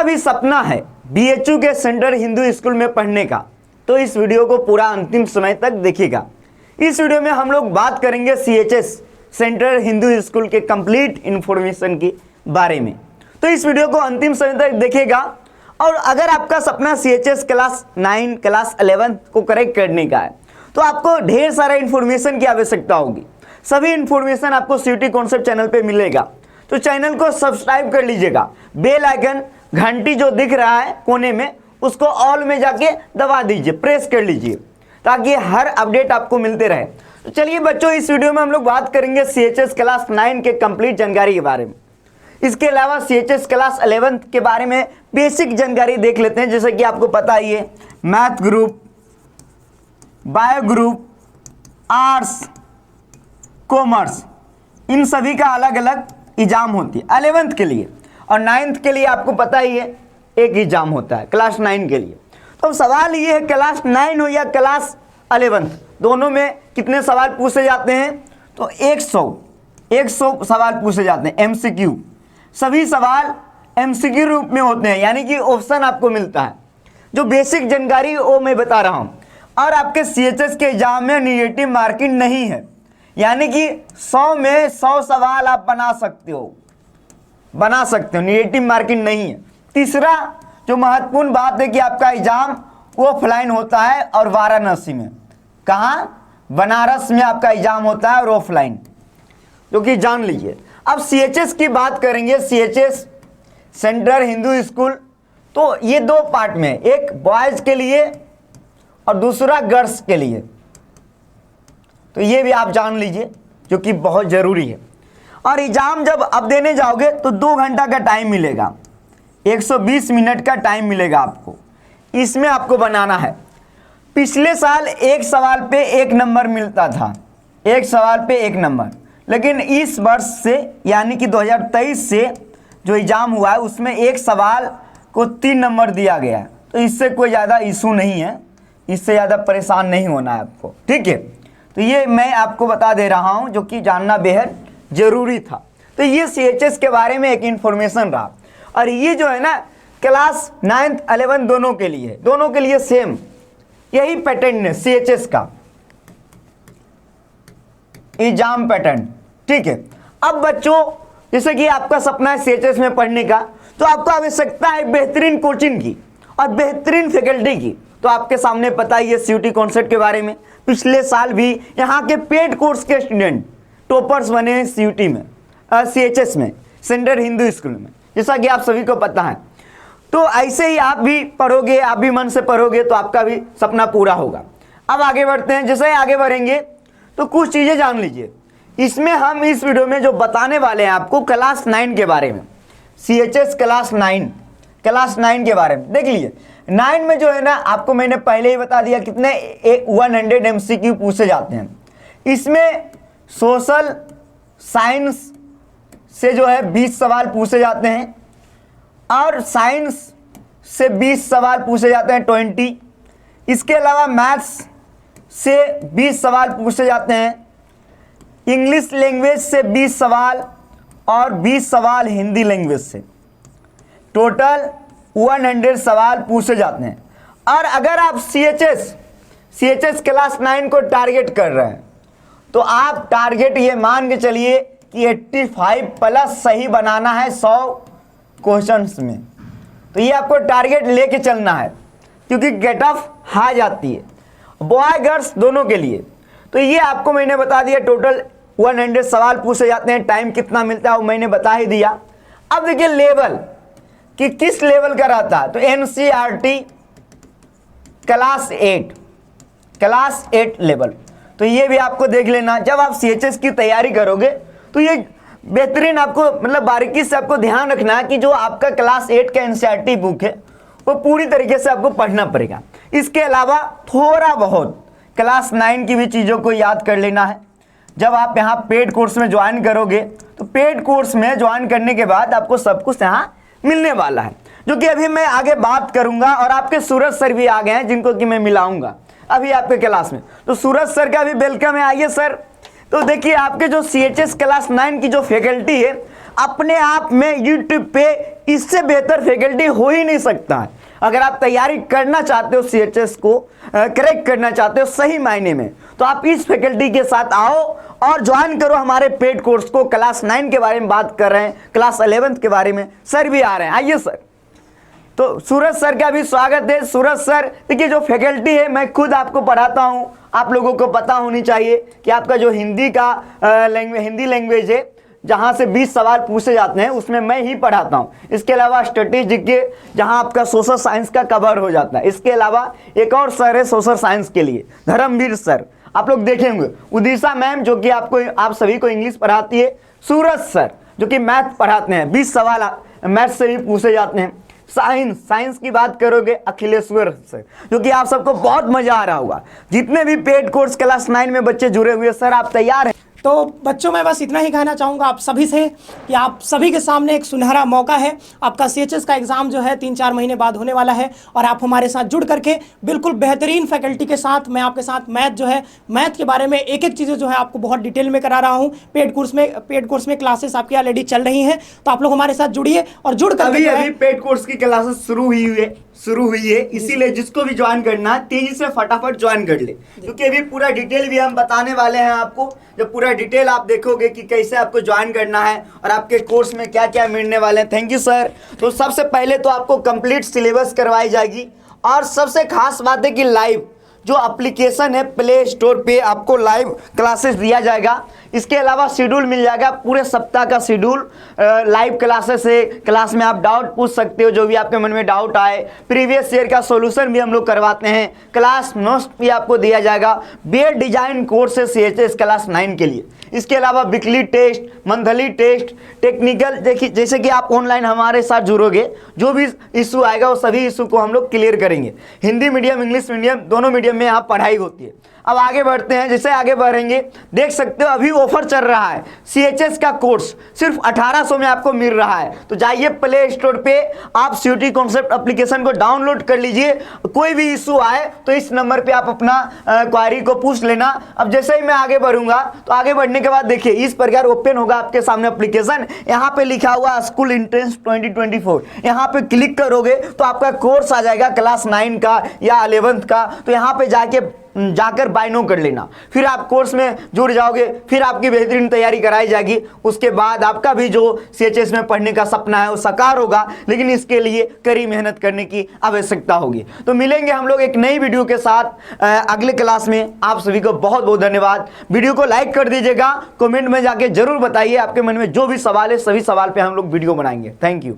भी सपना है बीएचयू के सेंट्रल हिंदू स्कूल में पढ़ने का, तो इस वीडियो को पूरा अंतिम समय तक देखिएगा। इस वीडियो में हम लोग बात करेंगे सीएचएस सेंट्रल हिंदू स्कूल के कंप्लीट इन्फॉर्मेशन के बारे में। तो इस वीडियो को अंतिम समय तक देखिएगा। और अगर आपका सपना सीएचएस क्लास 9 क्लास 11 को करेक्ट करने का है, तो आपको ढेर सारा इन्फॉर्मेशन की आवश्यकता होगी। सभी इन्फॉर्मेशन आपको सीयूटी कॉन्सेप्ट चैनल पे मिलेगा, तो चैनल को सब्सक्राइब कर लीजिएगा। बेल आइकन घंटी जो दिख रहा है कोने में, उसको ऑल में जाके दबा दीजिए, प्रेस कर लीजिए, ताकि हर अपडेट आपको मिलते रहे। तो चलिए बच्चों, इस वीडियो में हम लोग बात करेंगे सीएचएस क्लास 9 के कंप्लीट जानकारी के बारे में। इसके अलावा सीएचएस क्लास 11 के बारे में बेसिक जानकारी देख लेते हैं। जैसे कि आपको पता ही है, math group, bio group, arts, commerce, इन सभी का अलग अलग एग्जाम होती है 11th के लिए, और 9th के लिए आपको पता ही है एक एग्जाम होता है क्लास 9 के लिए। तो अब सवाल ये है, क्लास 9 हो या क्लास 11, दोनों में कितने सवाल पूछे जाते हैं? तो 100 सवाल पूछे जाते हैं एमसीक्यू। सभी सवाल एमसीक्यू रूप में होते हैं, यानी कि ऑप्शन आपको मिलता है। जो बेसिक जानकारी वो मैं बता रहा हूँ। और आपके सीएचएस के एग्जाम में निगेटिव मार्किंग नहीं है, यानी कि 100 में 100 सवाल आप बना सकते हो, निगेटिव मार्किंग नहीं है। तीसरा जो महत्वपूर्ण बात है कि आपका एग्जाम वो ऑफलाइन होता है और वाराणसी में, कहाँ? बनारस में आपका एग्जाम होता है और ऑफलाइन, जो कि जान लीजिए। अब सीएचएस की बात करेंगे, सीएचएस सेंट्रल हिंदू स्कूल, तो ये दो पार्ट में, एक बॉयज़ के लिए और दूसरा गर्ल्स के लिए, तो ये भी आप जान लीजिए, जो कि बहुत ज़रूरी है। और एग्ज़ाम जब अब देने जाओगे तो 2 घंटा का टाइम मिलेगा, 120 मिनट का टाइम मिलेगा आपको। इसमें आपको बनाना है। पिछले साल एक सवाल पे 1 नंबर मिलता था, एक सवाल पे 1 नंबर, लेकिन इस वर्ष से यानी कि 2023 से जो एग्ज़ाम हुआ है उसमें एक सवाल को 3 नंबर दिया गया है। तो इससे कोई ज़्यादा इशू नहीं है, इससे ज़्यादा परेशान नहीं होना है आपको, ठीक है। तो ये मैं आपको बता दे रहा हूँ, जो कि जानना बेहद ज़रूरी था। तो ये सीएचएस के बारे में एक इन्फॉर्मेशन रहा। और ये जो है ना, क्लास 9 11 दोनों के लिए सेम यही पैटर्न है सीएचएस का एग्जाम पैटर्न, ठीक है। अब बच्चों, जैसे कि आपका सपना है सीएचएस में पढ़ने का, तो आपको आवश्यकता है बेहतरीन कोचिंग की और बेहतरीन फैकल्टी की। तो आपके सामने पता ही है सीयूटी कॉन्सेप्ट के बारे में। पिछले साल भी यहाँ के पेड कोर्स के स्टूडेंट टॉपर्स बने हैं सीयूटी में, सीएचएस में, सेंट्रल हिंदू स्कूल में, जैसा कि आप सभी को पता है। तो ऐसे ही आप भी पढ़ोगे, आप भी मन से पढ़ोगे, तो आपका भी सपना पूरा होगा। अब आगे बढ़ते हैं। जैसे ही आगे बढ़ेंगे तो कुछ चीज़ें जान लीजिए। इसमें हम इस वीडियो में जो बताने वाले हैं आपको क्लास 9 के बारे में, सीएचएस क्लास 9 के बारे में। देख लीजिए, 9 में जो है ना, आपको मैंने पहले ही बता दिया कितने 100 एमसीक्यू पूछे जाते हैं। इसमें सोशल साइंस से जो है 20 सवाल पूछे जाते हैं, और साइंस से 20 सवाल पूछे जाते हैं 20। इसके अलावा मैथ्स से 20 सवाल पूछे जाते हैं, इंग्लिश लैंग्वेज से 20 सवाल और 20 सवाल हिंदी लैंग्वेज से। टोटल 100 सवाल पूछे जाते हैं। और अगर आप सीएचएस क्लास 9 को टारगेट कर रहे हैं, तो आप टारगेट ये मान के चलिए कि 85 प्लस सही बनाना है 100 क्वेश्चंस में। तो ये आपको टारगेट लेके चलना है, क्योंकि गेट ऑफ हाई जाती है बॉय गर्ल्स दोनों के लिए। तो ये आपको मैंने बता दिया, टोटल 100 सवाल पूछे जाते हैं। टाइम कितना मिलता है वो मैंने बता ही दिया। अब देखिए लेवल कि किस लेवल का रहता है। तो एनसीईआरटी क्लास 8 लेवल, तो ये भी आपको देख लेना। जब आप सीएचएस की तैयारी करोगे तो ये बेहतरीन आपको, मतलब बारीकी से आपको ध्यान रखना है कि जो आपका क्लास 8 का एनसीईआरटी बुक है वो पूरी तरीके से आपको पढ़ना पड़ेगा। इसके अलावा थोड़ा बहुत क्लास 9 की भी चीज़ों को याद कर लेना है। जब आप यहाँ पेड कोर्स में ज्वाइन करोगे, तो पेड कोर्स में ज्वाइन करने के बाद आपको सब कुछ यहाँ मिलने वाला है, जो कि अभी मैं आगे बात करूँगा। और आपके सूरज सर भी आ गए हैं, जिनको कि मैं मिलाऊंगा अभी आपके क्लास में। तो सूरज सर का भी वेलकम है, आइए सर। तो देखिए, आपके जो सीएचएस क्लास 9 की जो फैकल्टी है, अपने आप में यूट्यूब पे इससे बेहतर फैकल्टी हो ही नहीं सकता है। अगर आप तैयारी करना चाहते हो सीएचएस को करेक्ट करना चाहते हो सही मायने में, तो आप इस फैकल्टी के साथ आओ और ज्वाइन करो हमारे पेड कोर्स को। क्लास 9 के बारे में बात कर रहे हैं, क्लास 11th के बारे में सर भी आ रहे हैं। आइए सर, तो सूरज सर का भी स्वागत है। सूरज सर देखिए, जो फैकल्टी है मैं खुद आपको पढ़ाता हूं, आप लोगों को पता होनी चाहिए कि आपका जो हिंदी का हिंदी लैंग्वेज है, जहां से 20 सवाल पूछे जाते हैं उसमें मैं ही पढ़ाता हूं। इसके अलावा स्ट्रेटेजी के जहां आपका सोशल साइंस का कवर हो जाता है। इसके अलावा एक और सर है सोशल साइंस के लिए, धर्मवीर सर, आप लोग देखेंगे। उदिशा मैम जो कि आप सभी को इंग्लिश पढ़ाती है। सूरज सर जो कि मैथ पढ़ाते हैं, 20 सवाल मैथ से भी पूछे जाते हैं। साइंस की बात करोगे अखिलेश्वर सर, जो कि आप सबको बहुत मजा आ रहा होगा। जितने भी पेड कोर्स क्लास 9 में बच्चे जुड़े हुए, सर आप तैयार हैं? तो बच्चों मैं बस इतना ही कहना चाहूँगा आप सभी से कि आप सभी के सामने एक सुनहरा मौका है। आपका सीएचएस का एग्ज़ाम जो है 3-4 महीने बाद होने वाला है, और आप हमारे साथ जुड़ करके बिल्कुल बेहतरीन फैकल्टी के साथ, मैं आपके साथ मैथ के बारे में एक चीज़ें जो है आपको बहुत डिटेल में करा रहा हूँ। पेड कोर्स में क्लासेस आपकी ऑलरेडी चल रही हैं, तो आप लोग हमारे साथ जुड़िए और जुड़ कर अभी पेड कोर्स की क्लासेस शुरू हुई है, इसीलिए जिसको भी ज्वाइन करना है तेजी से फटाफट ज्वाइन कर ले, क्योंकि अभी पूरा डिटेल भी हम बताने वाले हैं आपको। जब पूरा डिटेल आप देखोगे कि कैसे आपको ज्वाइन करना है और आपके कोर्स में क्या क्या मिलने वाले हैं। Thank you sir. तो सबसे पहले तो आपको कंप्लीट सिलेबस करवाई जाएगी, और सबसे खास बात है कि लाइव जो एप्लीकेशन है प्ले स्टोर पे आपको लाइव क्लासेस दिया जाएगा। इसके अलावा शेड्यूल मिल जाएगा, पूरे सप्ताह का शेड्यूल लाइव क्लासेस है। क्लास में आप डाउट पूछ सकते हो, जो भी आपके मन में डाउट आए। प्रीवियस ईयर का सॉल्यूशन भी हम लोग करवाते हैं। क्लास नोट्स भी आपको दिया जाएगा। बीएड डिजाइन कोर्स है सीएचएस क्लास 9 के लिए। इसके अलावा weekly test, monthly test, technical, देखिए जैसे कि आप ऑनलाइन हमारे साथ जुड़ोगे, जो भी इशू आएगा वो सभी इशू को हम लोग क्लियर करेंगे। हिंदी मीडियम, इंग्लिश मीडियम, दोनों मीडियम में यहाँ पढ़ाई होती है। अब आगे बढ़ते हैं, जैसे आगे बढ़ेंगे देख सकते हो अभी ऑफर चल रहा है। सीएचएस का कोर्स सिर्फ 1800 में आपको मिल रहा है। तो जाइए प्ले स्टोर पे, आप सीयूटी कॉन्सेप्ट एप्लीकेशन को डाउनलोड कर लीजिए। कोई भी इशू आए तो इस नंबर पे आप अपना क्वारी को पूछ लेना। अब जैसे ही मैं आगे बढ़ूंगा, तो आगे बढ़ने के बाद देखिए इस प्रकार ओपन होगा आपके सामने एप्लीकेशन। यहाँ पे लिखा हुआ स्कूल एंट्रेंस 2024, यहाँ पे क्लिक करोगे तो आपका कोर्स आ जाएगा क्लास 9 का या 11th का। तो यहाँ पे जाकर बाय नो कर लेना, फिर आप कोर्स में जुड़ जाओगे, फिर आपकी बेहतरीन तैयारी कराई जाएगी। उसके बाद आपका भी जो सीएचएस में पढ़ने का सपना है वो साकार होगा, लेकिन इसके लिए कड़ी मेहनत करने की आवश्यकता होगी। तो मिलेंगे हम लोग एक नई वीडियो के साथ अगले क्लास में। आप सभी को बहुत बहुत धन्यवाद। वीडियो को लाइक कर दीजिएगा, कमेंट में जाके जरूर बताइए आपके मन में जो भी सवाल है, सभी सवाल पे हम लोग वीडियो बनाएंगे। Thank you.